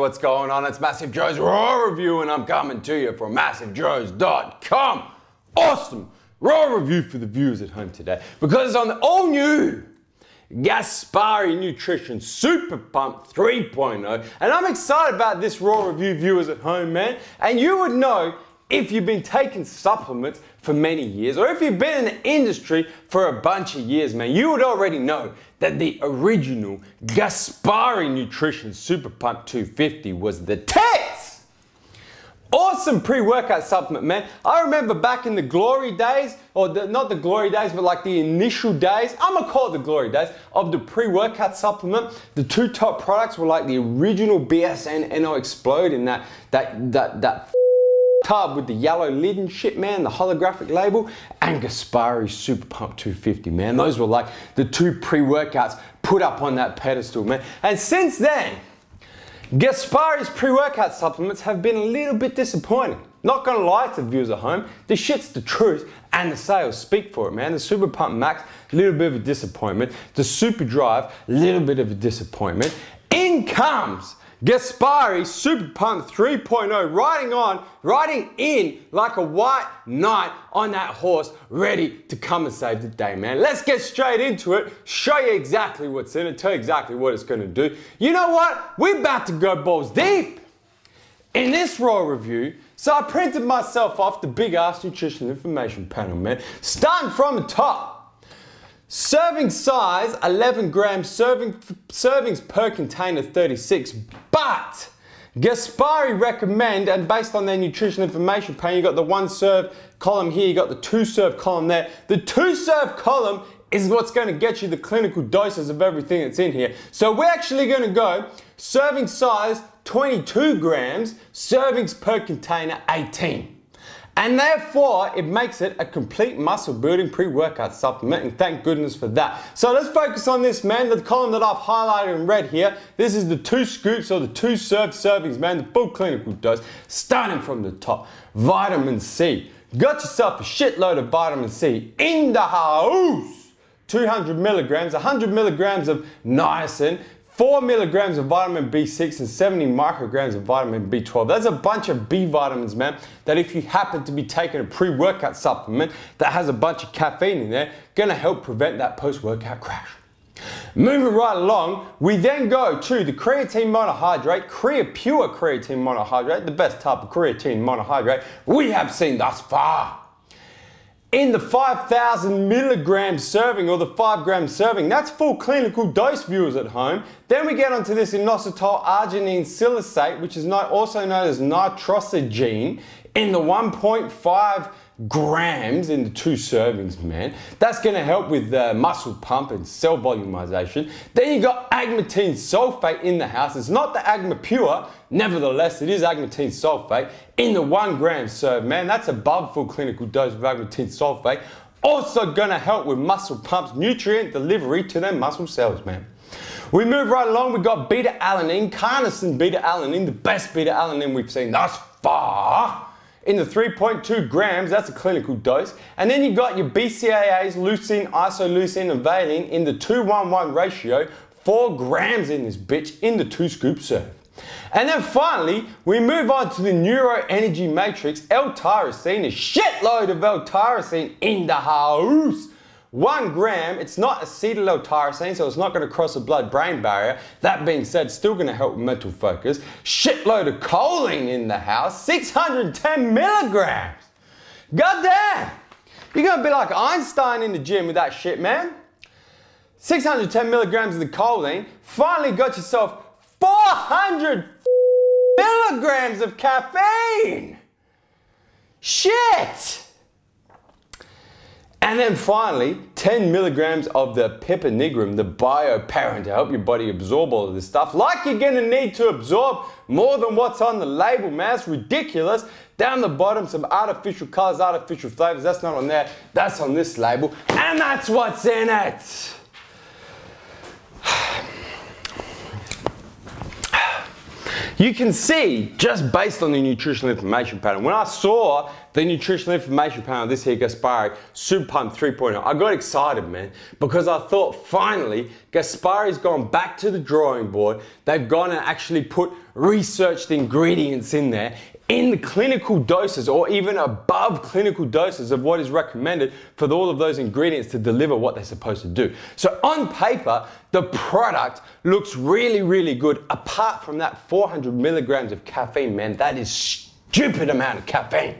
what's going on? It's Massive Joe's Raw Review and I'm coming to you from MassiveJoes.com. Awesome Raw Review for the viewers at home today because it's on the all-new Gaspari Nutrition Super Pump 3.0 and I'm excited about this Raw Review, viewers at home, man. And you would know if you've been taking supplements for many years or if you've been in the industry for a bunch of years, man, you would already know that the original Gaspari Nutrition Super Pump 250 was the tits. Awesome pre-workout supplement, man. I remember back in the glory days, or not the glory days, but like the initial days, I'm gonna call it the glory days, of the pre-workout supplement. The two top products were like the original BSN NO Explode in that tub with the yellow lid and shit, man, the holographic label, and Gaspari Super Pump 250, man. Those were like the two pre-workouts put up on that pedestal, man. And since then, Gaspari's pre-workout supplements have been a little bit disappointing. Not gonna lie to viewers at home, the shit's the truth and the sales speak for it, man. The Super Pump Max, a little bit of a disappointment. The Super Drive, a little bit of a disappointment. In comes Gaspari Super Pump 3.0 riding in like a white knight on that horse, ready to come and save the day, man. Let's get straight into it, show you exactly what's in it, tell you exactly what it's gonna do. You know what? We're about to go balls deep in this Raw Review. So I printed myself off the big ass nutritional information panel, man. Starting from the top. Serving size 11 grams, servings per container 36, but Gaspari recommend, and based on their nutrition information panel, you got the 1 serve column here, you got the 2 serve column there. The 2 serve column is what's going to get you the clinical doses of everything that's in here. So we're actually going to go serving size 22 grams, servings per container 18. And therefore, it makes it a complete muscle building pre-workout supplement, and thank goodness for that. So let's focus on this, man. The column that I've highlighted in red here, this is the 2 scoops or the 2 served servings, man, the full clinical dose, starting from the top. Vitamin C. Got yourself a shitload of vitamin C in the house. 200 milligrams, 100 milligrams of niacin, 4 milligrams of vitamin B6 and 70 micrograms of vitamin B12. That's a bunch of B vitamins, man, that if you happen to be taking a pre-workout supplement that has a bunch of caffeine in there, gonna help prevent that post-workout crash. Moving right along, we then go to the creatine monohydrate, Pure creatine monohydrate, the best type of creatine monohydrate we have seen thus far. In the 5,000 milligram serving or the 5 gram serving, that's full clinical dose, viewers at home. Then we get onto this inositol arginine silicate, which is also known as nitrosogene, in the 1.5 grams in the 2 servings, man. That's gonna help with muscle pump and cell volumization. Then you got agmatine sulfate in the house. It's not the Agma Pure, nevertheless, it is agmatine sulfate in the 1 gram serve, man. That's above full clinical dose of agmatine sulfate. Also gonna help with muscle pumps, nutrient delivery to their muscle cells, man. We move right along, we got beta-alanine, carnosine beta-alanine, the best beta-alanine we've seen thus far. In the 3.2 grams, that's a clinical dose. And then you got your BCAAs, leucine, isoleucine, and valine in the 2:1:1 ratio, 4 grams in this bitch in the 2 scoop serve. And then finally, we move on to the Neuro Energy Matrix, L-tyrosine, a shitload of L-tyrosine in the house. 1 gram, it's not acetyl L-tyrosine, so it's not gonna cross the blood-brain barrier. That being said, still gonna help with mental focus. Shitload of choline in the house, 610 milligrams. Goddamn! You're gonna be like Einstein in the gym with that shit, man. 610 milligrams of the choline. Finally got yourself 400 milligrams of caffeine. Shit! And then finally, 10 milligrams of the pipinigrum, the bioparent, to help your body absorb all of this stuff. Like you're gonna need to absorb more than what's on the label, man. It's ridiculous. Down the bottom, some artificial colors, artificial flavors. That's not on there, that's on this label. And that's what's in it. You can see, just based on the nutritional information panel, when I saw the nutritional information panel, this here Gaspari Super Pump 3.0, I got excited, man, because I thought finally Gaspari's gone back to the drawing board. They've gone and actually put researched ingredients in there in the clinical doses or even above clinical doses of what is recommended for all of those ingredients to deliver what they're supposed to do. So on paper, the product looks really, really good apart from that 400 milligrams of caffeine, man. That is stupid amount of caffeine.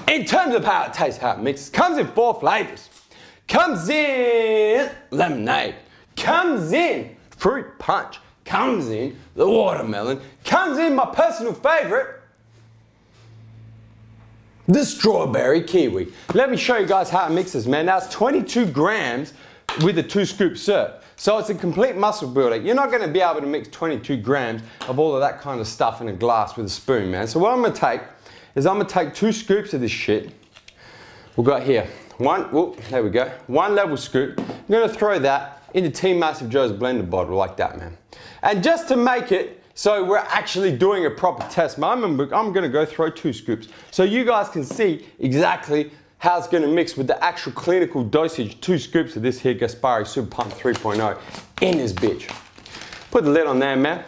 In terms of how it tastes, how it mixes, comes in 4 flavors. Comes in lemonade, comes in fruit punch, comes in the watermelon, comes in my personal favorite, the strawberry kiwi. Let me show you guys how it mixes, man. Now it's 22 grams with a 2-scoop serve. So it's a complete muscle builder. You're not gonna be able to mix 22 grams of all of that kind of stuff in a glass with a spoon, man. So what I'm gonna take is I'm gonna take 2 scoops of this shit. We've got here, there we go, 1 level scoop. I'm gonna throw that into Team Massive Joe's blender bottle like that, man. And just to make it so we're actually doing a proper test, man, I'm gonna go throw 2 scoops. So you guys can see exactly how it's gonna mix with the actual clinical dosage, 2 scoops of this here Gaspari Super Pump 3.0 in this bitch. Put the lid on there, man.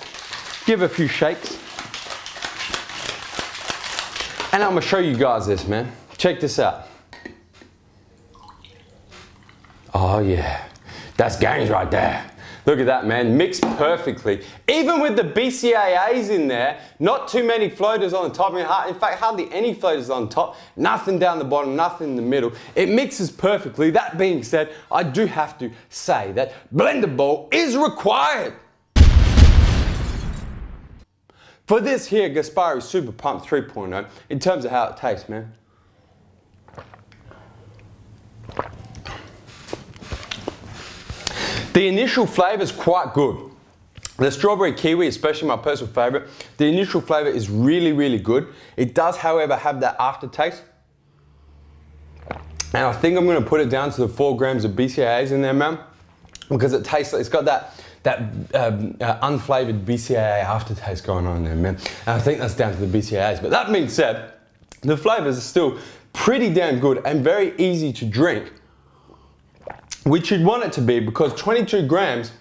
Give it a few shakes. And I'm gonna show you guys this, man. Check this out. Oh yeah, that's gains right there. Look at that, man, mixed perfectly. Even with the BCAAs in there, not too many floaters on the top. In fact, hardly any floaters on top, nothing down the bottom, nothing in the middle. It mixes perfectly. That being said, I do have to say that blender bowl is required for this here Gaspari Super Pump 3.0 in terms of how it tastes, man. The initial flavor is quite good. The strawberry kiwi, especially my personal favorite, the initial flavor is really, really good. It does, however, have that aftertaste. And I think I'm gonna put it down to the 4 grams of BCAAs in there, man, because it tastes, it's got that unflavored BCAA aftertaste going on there, man. And I think that's down to the BCAAs. But that being said, the flavors are still pretty damn good and very easy to drink, which you'd want it to be, because 22 grams,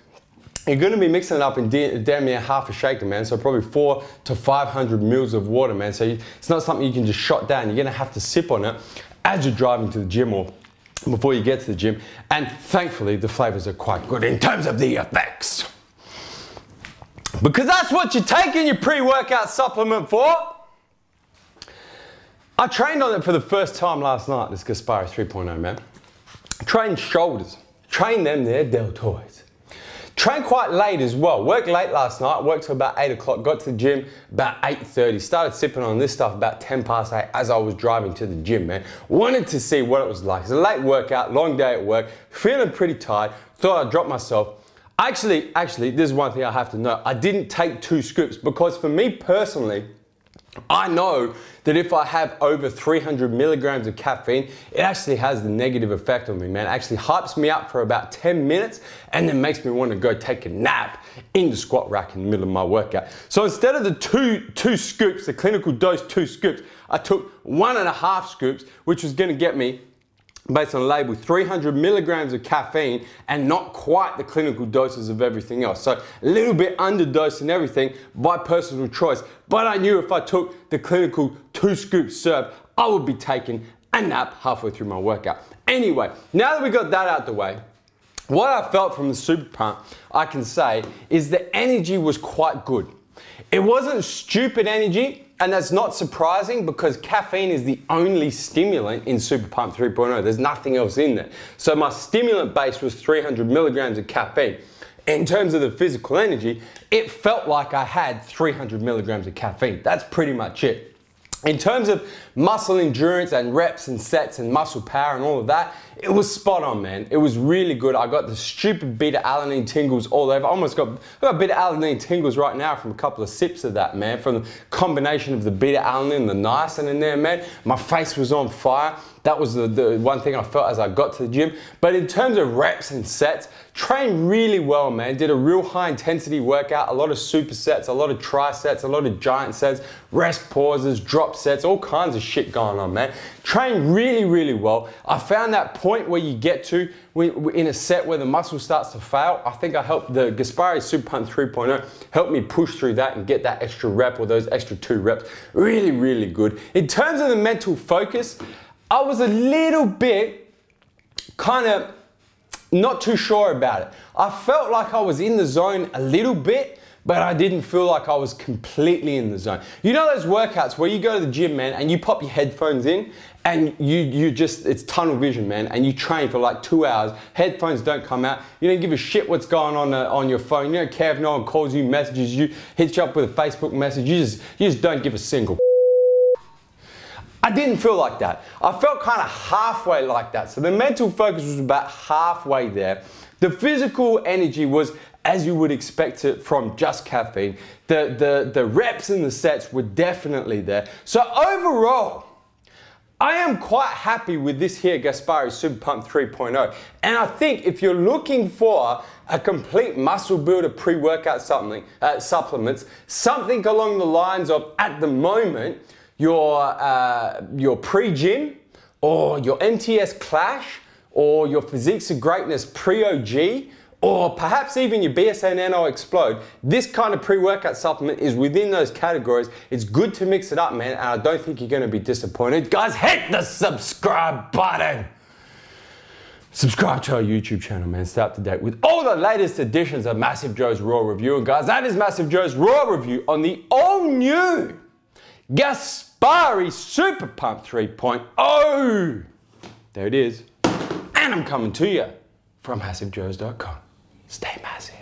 you're gonna be mixing it up in damn near half a shaker, man. So probably 400 to 500 mils of water, man. So it's not something you can just shot down. You're gonna have to sip on it as you're driving to the gym or before you get to the gym. And thankfully, the flavors are quite good in terms of the effects. Because that's what you're taking your pre-workout supplement for. I trained on it for the first time last night, this Gaspari 3.0, man. Trained shoulders, trained them there deltoids. Trained quite late as well, worked late last night, worked till about 8 o'clock, got to the gym about 8:30, started sipping on this stuff about 10 past 8 as I was driving to the gym, man. Wanted to see what it was like. It's a late workout, long day at work, feeling pretty tired, thought I'd drop myself. Actually, this is one thing I have to know. I didn't take 2 scoops because for me personally, I know that if I have over 300 milligrams of caffeine, it actually has the negative effect on me, man. It actually hypes me up for about 10 minutes and then makes me want to go take a nap in the squat rack in the middle of my workout. So instead of the two scoops, the clinical dose 2 scoops, I took 1.5 scoops, which was going to get me, based on the label, 300 milligrams of caffeine and not quite the clinical doses of everything else. So a little bit underdosed and everything by personal choice. But I knew if I took the clinical 2 scoop serve, I would be taking a nap halfway through my workout. Anyway, now that we got that out the way, what I felt from the Super Pump, I can say, is the energy was quite good. It wasn't stupid energy, and that's not surprising because caffeine is the only stimulant in Super Pump 3.0. There's nothing else in there. So my stimulant base was 300 milligrams of caffeine. In terms of the physical energy, it felt like I had 300 milligrams of caffeine. That's pretty much it. In terms of muscle endurance and reps and sets and muscle power and all of that, it was spot on, man. It was really good. I got the stupid beta-alanine tingles all over. I got beta-alanine tingles right now from a couple of sips of that, man. From the combination of the beta-alanine and the niacin in there, man. My face was on fire. That was the one thing I felt as I got to the gym. But in terms of reps and sets, trained really well, man. Did a real high intensity workout, a lot of supersets, a lot of tri sets, a lot of giant sets, rest pauses, drop sets, all kinds of shit going on, man. train really, really well. I found that point where you get to in a set where the muscle starts to fail. I think I helped the Gaspari Super Pump 3.0 help me push through that and get that extra rep or those extra 2 reps. Really, really good. In terms of the mental focus, I was a little bit kind of not too sure about it. I felt like I was in the zone a little bit, but I didn't feel like I was completely in the zone. You know those workouts where you go to the gym, man, and you pop your headphones in and you just, it's tunnel vision, man, and you train for like 2 hours, headphones don't come out, you don't give a shit what's going on your phone, you don't care if no one calls you, messages you, hits you up with a Facebook message, you just don't give a single. I didn't feel like that. I felt kind of halfway like that. So the mental focus was about halfway there. The physical energy was as you would expect it from just caffeine. The reps and the sets were definitely there. So overall, I am quite happy with this here Gaspari Super Pump 3.0. And I think if you're looking for a complete muscle builder pre-workout supplements, something along the lines of, at the moment, your pre-gym or your MTS Clash or your Physiques of Greatness Pre-OG, or perhaps even your BSN NO Explode, this kind of pre-workout supplement is within those categories. It's good to mix it up, man, and I don't think you're gonna be disappointed. Guys, hit the subscribe button. Subscribe to our YouTube channel, man. Stay up to date with all the latest editions of Massive Joe's Raw Review. And guys, that is Massive Joe's Raw Review on the all-new Gaspari Super Pump 3.0. There it is. And I'm coming to you from MassiveJoes.com. Stay massive.